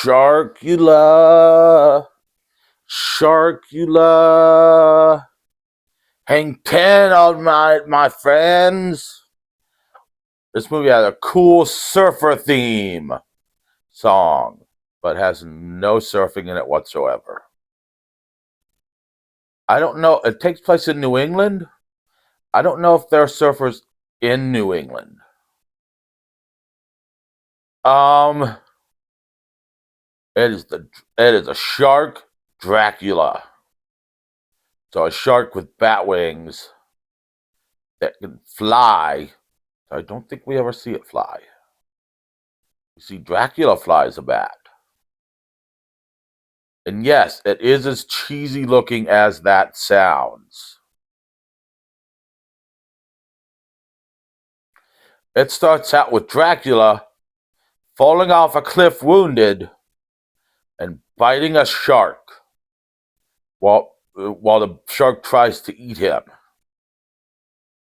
Sharkula, Sharkula, hang 10 on my friends. This movie has a cool surfer theme song, but has no surfing in it whatsoever. I don't know. It takes place in New England. I don't know if there are surfers in New England. It is a shark Dracula. So a shark with bat wings that can fly. I don't think we ever see it fly. We see Dracula fly as a bat. And yes, it is as cheesy looking as that sounds. It starts out with Dracula falling off a cliff wounded and biting a shark while the shark tries to eat him.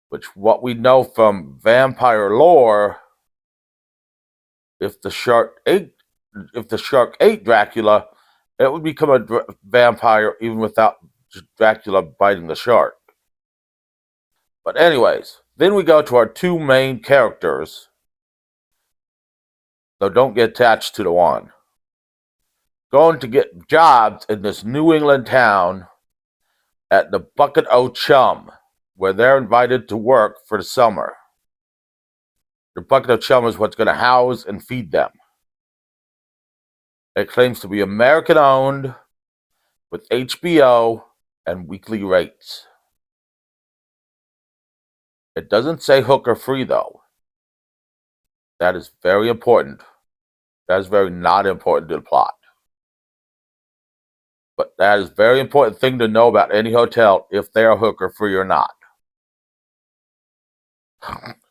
Which, what we know from vampire lore, if the shark ate Dracula, it would become a vampire even without Dracula biting the shark. But anyways, then we go to our two main characters. So don't get attached to the one. Going to get jobs in this New England town at the Bucket O' Chum, where they're invited to work for the summer. The Bucket O' Chum is what's going to house and feed them. It claims to be American-owned, with HBO and weekly rates. It doesn't say hooker-free, though. That is very important. That is very not important to the plot. But that is a very important thing to know about any hotel, if they are hooker-free or not.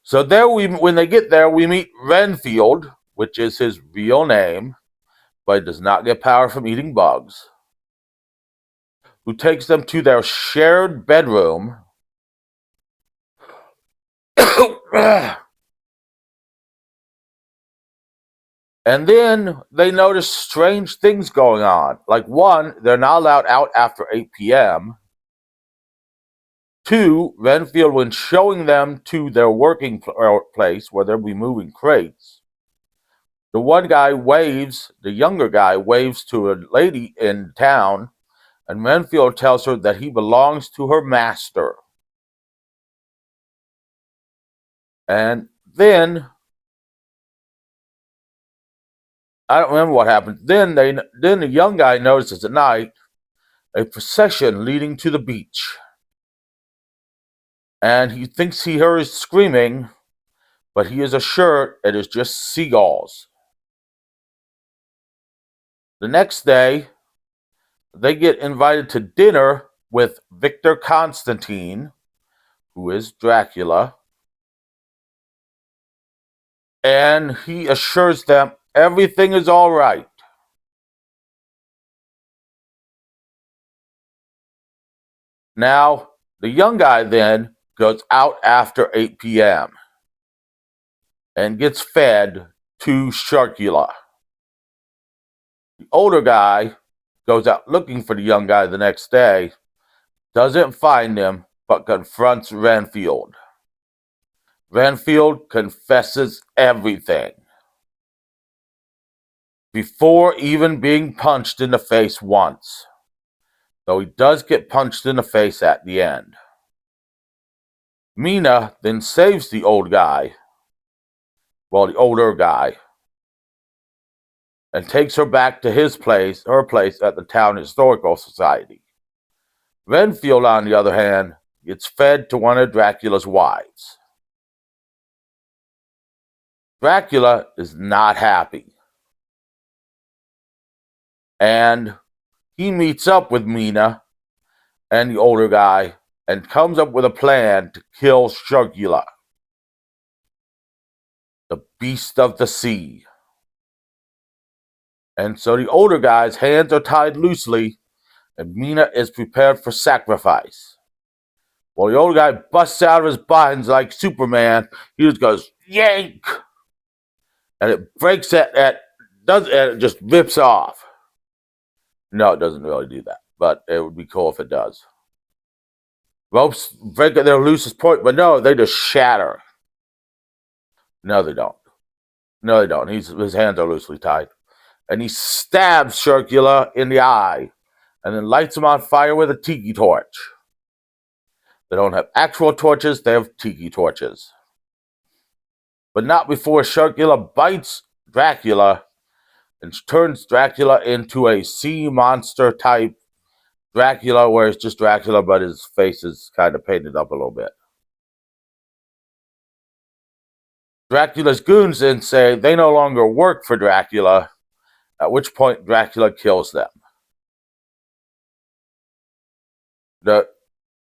So there, when they get there, we meet Renfield, which is his real name, but he does not get power from eating bugs, who takes them to their shared bedroom. And then they notice strange things going on. Like, one, they're not allowed out after 8 p.m. Two, Renfield, when showing them to their working place where they'll be moving crates, the younger guy waves to a lady in town, and Renfield tells her that he belongs to her master. And then, I don't remember what happened. Then the young guy notices at night a procession leading to the beach. And he thinks he hears screaming, but he is assured it is just seagulls. The next day, they get invited to dinner with Victor Constantine, who is Dracula, and he assures them everything is all right. Now, the young guy then goes out after 8 p.m. and gets fed to Sharkula. The older guy goes out looking for the young guy the next day, doesn't find him, but confronts Renfield. Renfield confesses everything, before even being punched in the face once, though he does get punched in the face at the end. Mina then saves the older guy, and takes her back to her place at the town historical society. Renfield, on the other hand, gets fed to one of Dracula's wives. Dracula is not happy, and he meets up with Mina and the older guy and comes up with a plan to kill Sharkula, the beast of the sea. And so the older guy's hands are tied loosely, and Mina is prepared for sacrifice. Well, the older guy busts out of his bonds like Superman. He just goes, yank! And it breaks at it just rips off. No, it doesn't really do that, but it would be cool if it does. Ropes break at their loosest point, but no, they just shatter. No, they don't. No, they don't. His hands are loosely tied. And he stabs Sharkula in the eye and then lights him on fire with a tiki torch. They don't have actual torches, they have tiki torches. But not before Sharkula bites Dracula and turns Dracula into a sea monster type Dracula, where it's just Dracula, but his face is kind of painted up a little bit. Dracula's goons then say they no longer work for Dracula, at which point Dracula kills them.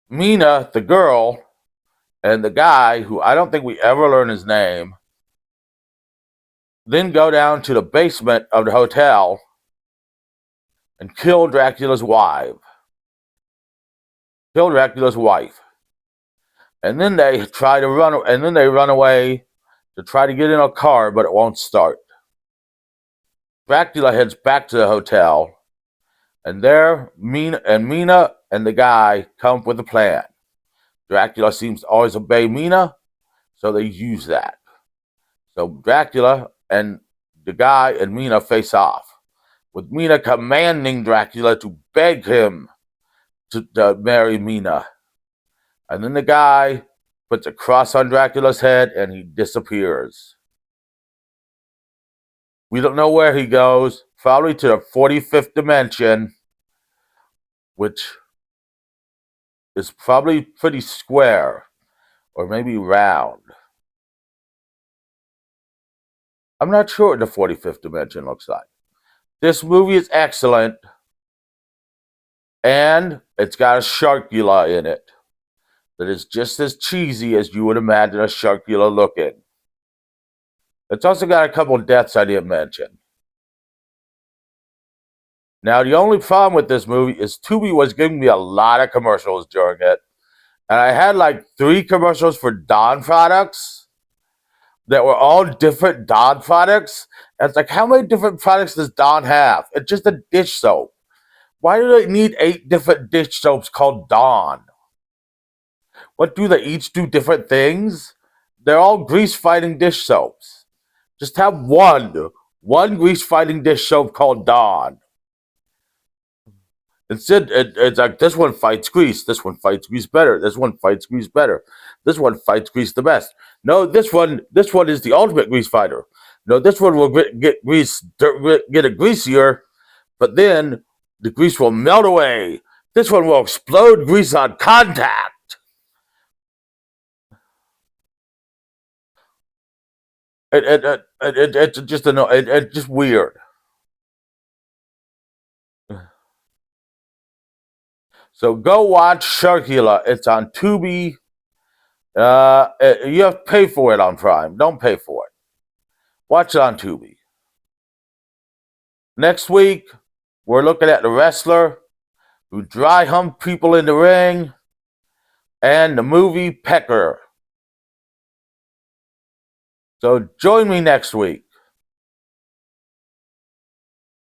Mina, the girl, and the guy, who I don't think we ever learn his name, then go down to the basement of the hotel and kill Dracula's wife. And then they try to run, and then they run away to try to get in a car, but it won't start. Dracula heads back to the hotel, and there Mina and the guy come up with a plan. Dracula seems to always obey Mina, so they use that. So Dracula and the guy and Mina face off, with Mina commanding Dracula to beg him to marry Mina. And then the guy puts a cross on Dracula's head and he disappears. We don't know where he goes, probably to the 45th dimension, which is probably pretty square, or maybe round. I'm not sure what the 45th dimension looks like. This movie is excellent, and it's got a Sharkula in it that is just as cheesy as you would imagine a Sharkula looking. It's also got a couple deaths I didn't mention. Now, the only problem with this movie is Tubi was giving me a lot of commercials during it. And I had like 3 commercials for Dawn products that were all different Dawn products. And it's like, how many different products does Dawn have? It's just a dish soap. Why do they need 8 different dish soaps called Dawn? What do they each do different things? They're all grease-fighting dish soaps. Just have one grease-fighting dish soap called Dawn. Instead, it's like, this one fights grease. This one fights grease better. This one fights grease better. This one fights grease the best. No, this one is the ultimate grease fighter. No, this one will get it greasier, but then the grease will melt away. This one will explode grease on contact. It's just weird. So go watch Sharkula. It's on Tubi. You have to pay for it on Prime. Don't pay for it. Watch it on Tubi. Next week, we're looking at the wrestler who dry humped people in the ring and the movie Pecker. So join me next week.